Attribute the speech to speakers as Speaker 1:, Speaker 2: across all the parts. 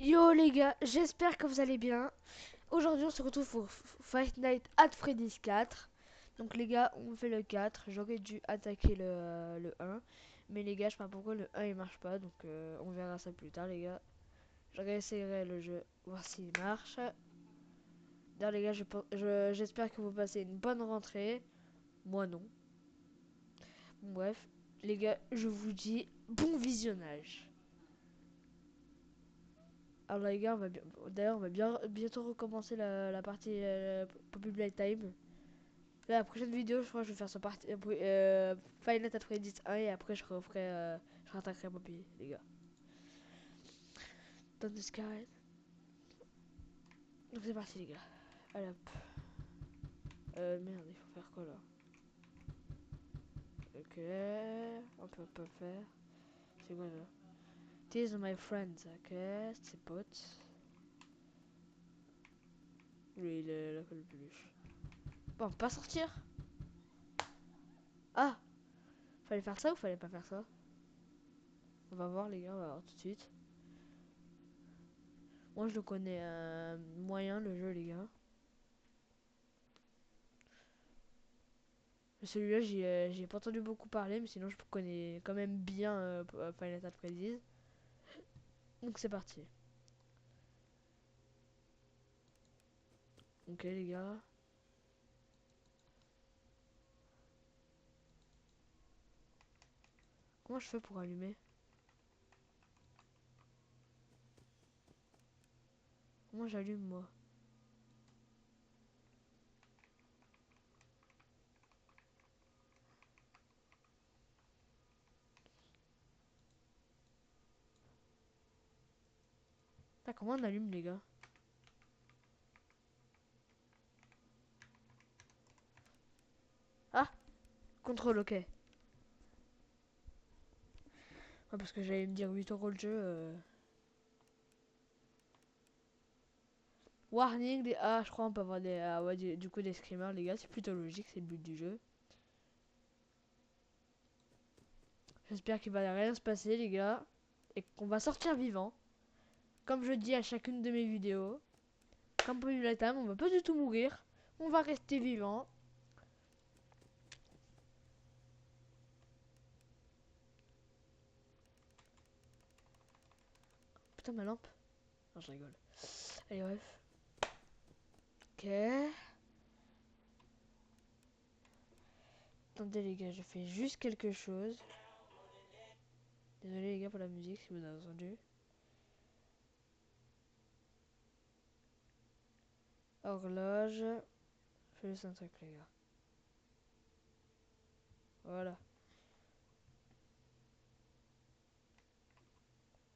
Speaker 1: Yo les gars, j'espère que vous allez bien. Aujourd'hui on se retrouve pour Fight Night at Freddy's 4. Donc les gars, on fait le 4. J'aurais dû attaquer le 1. Mais les gars, je sais pas pourquoi le 1 il marche pas. Donc on verra ça plus tard les gars. Je réessayerai le jeu, voir s'il marche. D'ailleurs les gars, j'espère que vous passez une bonne rentrée. Moi non. Bon, bref, les gars, je vous dis bon visionnage. Alors les gars, d'ailleurs on va bientôt recommencer la partie Poppy Playtime. Là, la prochaine vidéo, je crois que je vais faire sa partie Final Fantasy 90 1 et après je rattaquerai Poppy, les gars. Dans the sky. Donc c'est parti les gars. Allez hop. Merde, il faut faire quoi là? Ok, on peut pas faire. C'est quoi là? These are my friends, ok, c'est ses potes. Lui il est là que le peluche. Bon, on peut pas sortir. Ah, fallait faire ça ou fallait pas faire ça? On va voir les gars, on va voir tout de suite. Moi je le connais moyen le jeu les gars. Celui-là j'y ai pas entendu beaucoup parler mais sinon je connais quand même bien Final Fantasy. Donc c'est parti. Ok les gars. Comment je fais pour allumer? Comment j'allume moi? Ah, comment on allume les gars? Ah, contrôle ok. Ah, parce que j'allais me dire 8 € le jeu. Warning des... Ah je crois on peut avoir des... Ah ouais du coup des screamers les gars. C'est plutôt logique, c'est le but du jeu. J'espère qu'il va rien se passer les gars. Et qu'on va sortir vivant. Comme je dis à chacune de mes vidéos. Comme pour la time, on va pas du tout mourir. On va rester vivant. Putain ma lampe. Non je rigole. Allez bref. Ok. Attendez les gars, je fais juste quelque chose. Désolé les gars pour la musique si vous avez entendu. Horloge. Je fais juste un truc les gars. Voilà.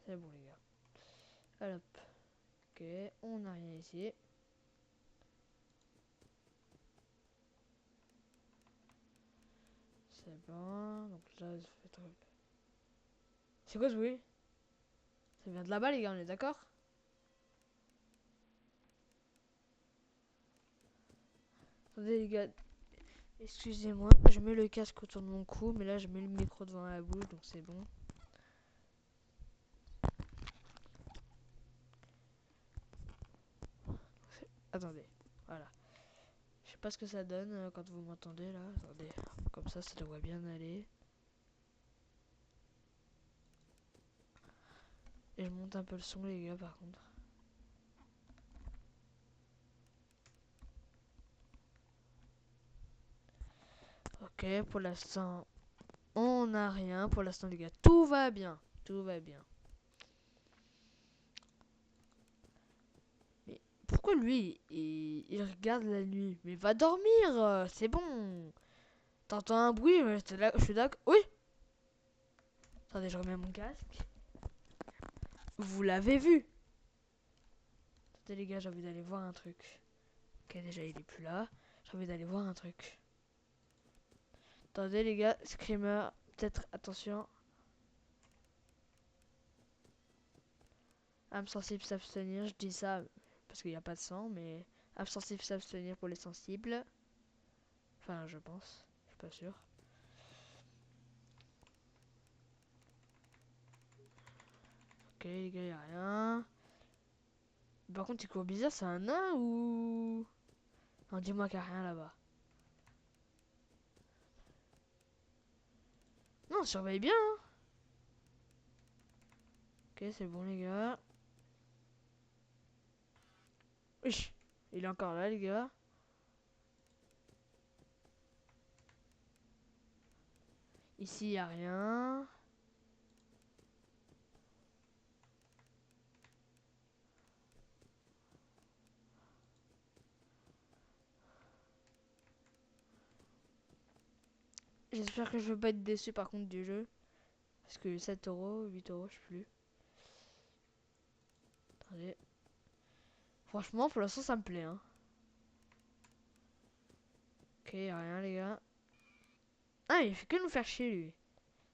Speaker 1: C'est bon les gars. Allez hop. Ok, on n'a rien ici. C'est bon. Donc là, je fais truc. C'est quoi ce bruit? Ça vient de là-bas les gars, on est d'accord? Attendez les gars. Excusez-moi, je mets le casque autour de mon cou, mais là je mets le micro devant la bouche, donc c'est bon. Attendez, voilà. Je sais pas ce que ça donne quand vous m'entendez là. Attendez, comme ça devrait bien aller. Et je monte un peu le son les gars par contre. Ok, pour l'instant, on n'a rien. Pour l'instant les gars, tout va bien. Tout va bien. Mais pourquoi lui, il regarde la nuit? Mais va dormir, c'est bon. T'entends un bruit, je suis d'accord. Oui. Attendez, je remets mon casque. Vous l'avez vu. Attendez les gars, j'ai envie d'aller voir un truc. Ok, déjà il est plus là. J'ai envie d'aller voir un truc. Attendez les gars, Screamer, peut-être, attention. Âme sensible s'abstenir, je dis ça parce qu'il n'y a pas de sang, mais âme sensible s'abstenir pour les sensibles. Enfin, je pense, je suis pas sûr. Ok les gars, y a rien. Par contre, il court bizarre, c'est un nain ou... Non, dis-moi qu'il n'y a rien là-bas. Non, surveille bien, hein. Ok, c'est bon, les gars. Oui, il est encore là, les gars. Ici, il n'y a rien. J'espère que je vais pas être déçu par contre du jeu. Parce que 7 euros, 8 euros, je sais plus. Attendez. Franchement, pour l'instant, ça me plaît, hein. Ok, y a rien, les gars. Ah, il fait que nous faire chier, lui.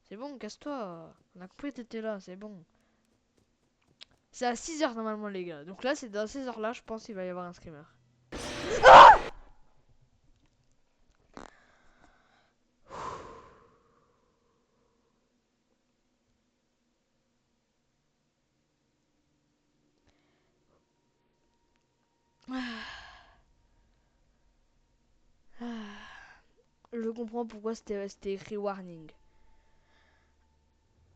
Speaker 1: C'est bon, casse-toi. On a compris que t'étais là, c'est bon. C'est à 6 heures normalement, les gars. Donc là, c'est dans ces heures-là, je pense qu'il va y avoir un screamer. Je comprends pourquoi c'était écrit warning.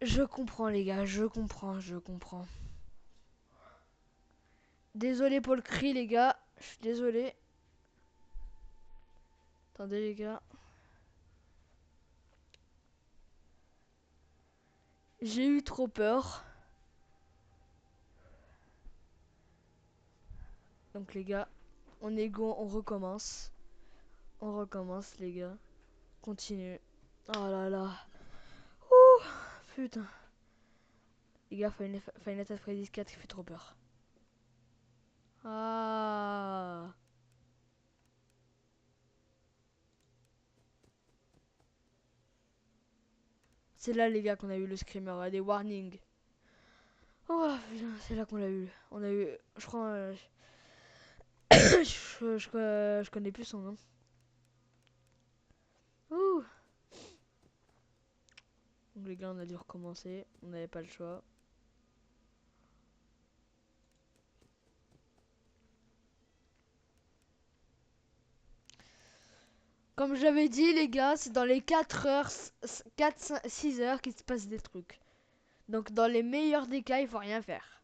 Speaker 1: Je comprends, les gars, je comprends, je comprends. Désolé pour le cri, les gars. Je suis désolé. Attendez, les gars. J'ai eu trop peur. Donc, les gars, on est go, on recommence. On recommence, les gars. Continue. Oh là là. Ouh, putain. Les gars, Final Fantasy Freddy's 4 qui fait trop peur. Ah. C'est là, les gars, qu'on a eu le screamer, des warnings. Oh putain, c'est là qu'on l'a eu. On a eu, je crois, je connais plus son nom. Ouh. Donc les gars, on a dû recommencer. On n'avait pas le choix. Comme j'avais dit, les gars, c'est dans les 4 heures, 4, 6 heures qu'il se passe des trucs. Donc dans les meilleurs des cas, il faut rien faire.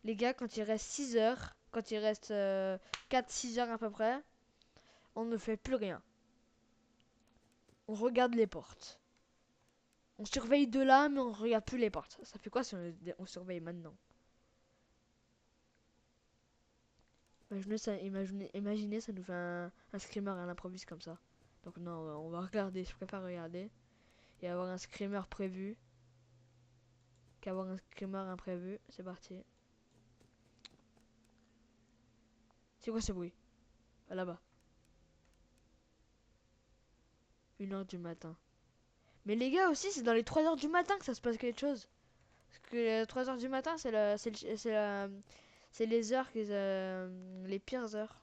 Speaker 1: Les gars, quand il reste 6 heures, quand il reste 4-6 heures à peu près, on ne fait plus rien. On regarde les portes. On surveille de là, mais on regarde plus les portes. Ça fait quoi si on surveille maintenant? Imaginez, ça nous fait un screamer à l'improviste comme ça. Donc non, on va regarder, je préfère regarder. Et avoir un screamer prévu qu'avoir un screamer imprévu. C'est parti. C'est quoi ce bruit? Ah, là-bas. 1 heure du matin. Mais les gars aussi, c'est dans les 3 heures du matin que ça se passe quelque chose. Parce que les 3 heures du matin, c'est les heures, les pires heures.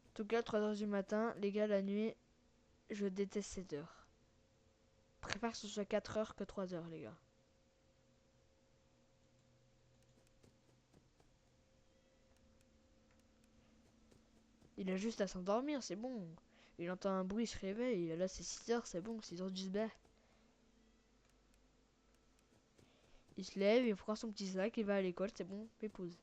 Speaker 1: En tout cas, 3 heures du matin, les gars, la nuit, je déteste cette heure. Je préfère que ce soit 4 heures que 3 heures, les gars. Il a juste à s'endormir, c'est bon. Il entend un bruit, il se réveille. Là, c'est 6 heures, c'est bon, 6 heures du sbeh. Il se lève, il prend son petit sac, il va à l'école, c'est bon, épouse.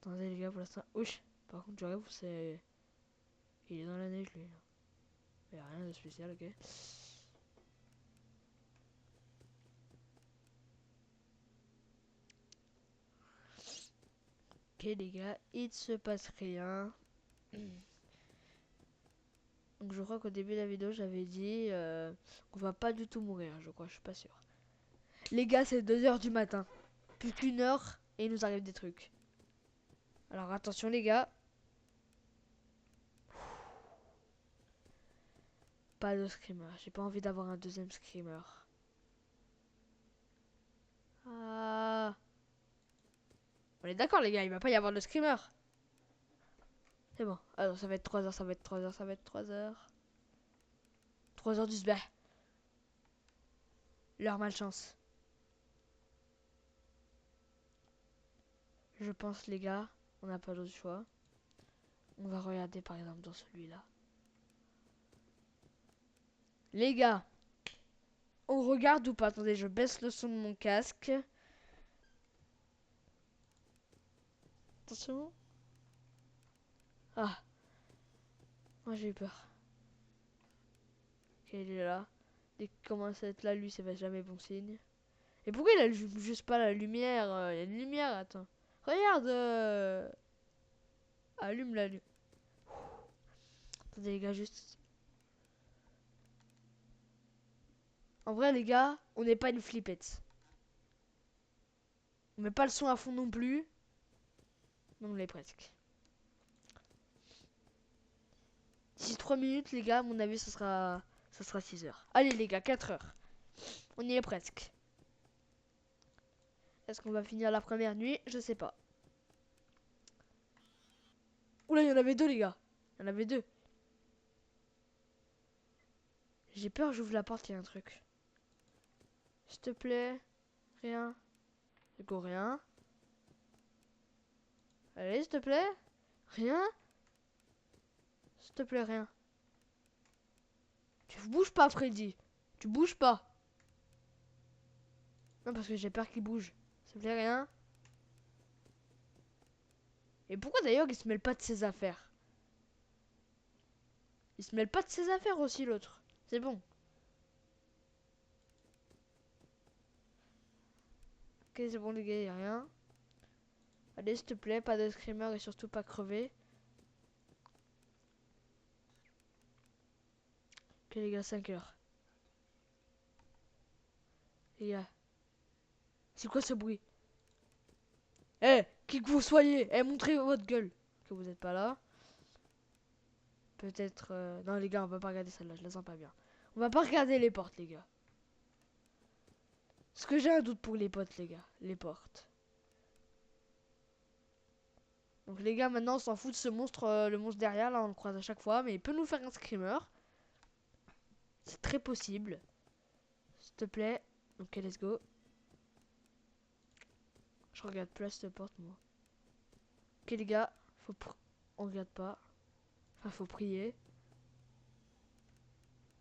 Speaker 1: Attendez, les gars, pour l'instant. Ouch! Par contre, j'arrive, c'est. Il est dans la neige, lui. Il n'y a rien de spécial, ok. Ok, les gars, il se passe rien. Donc, je crois qu'au début de la vidéo, j'avais dit qu'on va pas du tout mourir, je crois, je suis pas sûr. Les gars, c'est 2 heures du matin. Plus qu'une heure, et il nous arrive des trucs. Alors, attention, les gars. Pas de screamer. J'ai pas envie d'avoir un deuxième screamer. Ah. On est d'accord, les gars, il va pas y avoir de screamer. C'est bon. Alors, ça va être 3 heures, ça va être 3 heures, ça va être 3 heures. 3 heures du sbeh. Leur malchance. Je pense, les gars, on n'a pas d'autre choix. On va regarder par exemple dans celui-là. Les gars, on regarde ou pas? Attendez, je baisse le son de mon casque. Attention. Ah, moi j'ai eu peur. Ok, il est là. Dès qu'il commence à être là, lui, c'est pas jamais bon signe. Et pourquoi il allume juste pas la lumière? Il y a une lumière, attends. Regarde. Allume la lumière. Attendez, les gars, juste. En vrai, les gars, on n'est pas une flippette. On met pas le son à fond non plus. Mais on l'est presque. D'ici 3 minutes, les gars, à mon avis, ça sera 6 heures. Allez, les gars, 4 heures. On y est presque. Est-ce qu'on va finir la première nuit? Je sais pas. Oula, il y en avait deux, les gars. Il y en avait deux. J'ai peur, j'ouvre la porte, il y a un truc. S'il te plaît. Rien. Go, rien. Allez, s'il te plaît. Rien. S'il te plaît, rien. Tu bouges pas, Freddy. Tu bouges pas. Non, parce que j'ai peur qu'il bouge. S'il te plaît, rien. Et pourquoi d'ailleurs il se mêle pas de ses affaires? Il se mêle pas de ses affaires aussi, l'autre. C'est bon. Ok, c'est bon, les gars, y'a rien. Allez, s'il te plaît, pas de screamer et surtout pas crever. Ok, les gars, 5 heures. Les gars. C'est quoi ce bruit? Eh, qui que vous soyez, montrez votre gueule. Que vous êtes pas là. Peut-être... Non, les gars, on va pas regarder celle-là, je la sens pas bien. On va pas regarder les portes, les gars. Parce que j'ai un doute pour les potes, les gars. Les portes. Donc les gars, maintenant, on s'en fout de ce monstre, le monstre derrière, là, on le croise à chaque fois. Mais il peut nous faire un screamer. C'est très possible. S'il te plaît. Ok, let's go. Je regarde plus à cette porte, moi. Ok, les gars, on regarde pas. Enfin, faut prier.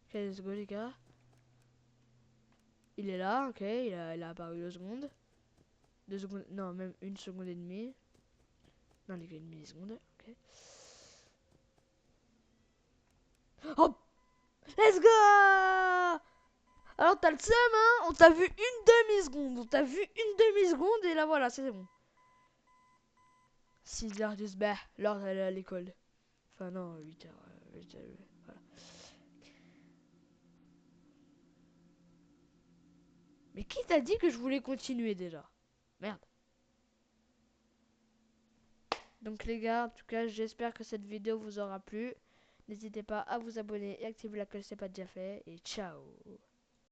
Speaker 1: Ok, let's go, les gars. Il est là, ok, il a apparu 2 secondes. 2 secondes, non, même 1 seconde et demie. Non, les gars, une milliseconde, ok. Oh, let's go! Alors, t'as le seum, hein? On t'a vu une demi-seconde. On t'a vu une demi-seconde et là, voilà, c'est bon. 6 heures du bah, l'heure d'aller à l'école. Enfin, non, 8 heures. 8 heures, voilà. Mais qui t'a dit que je voulais continuer déjà? Merde. Donc les gars, en tout cas, j'espère que cette vidéo vous aura plu. N'hésitez pas à vous abonner et activer la cloche si ce n'est pas déjà fait. Et ciao!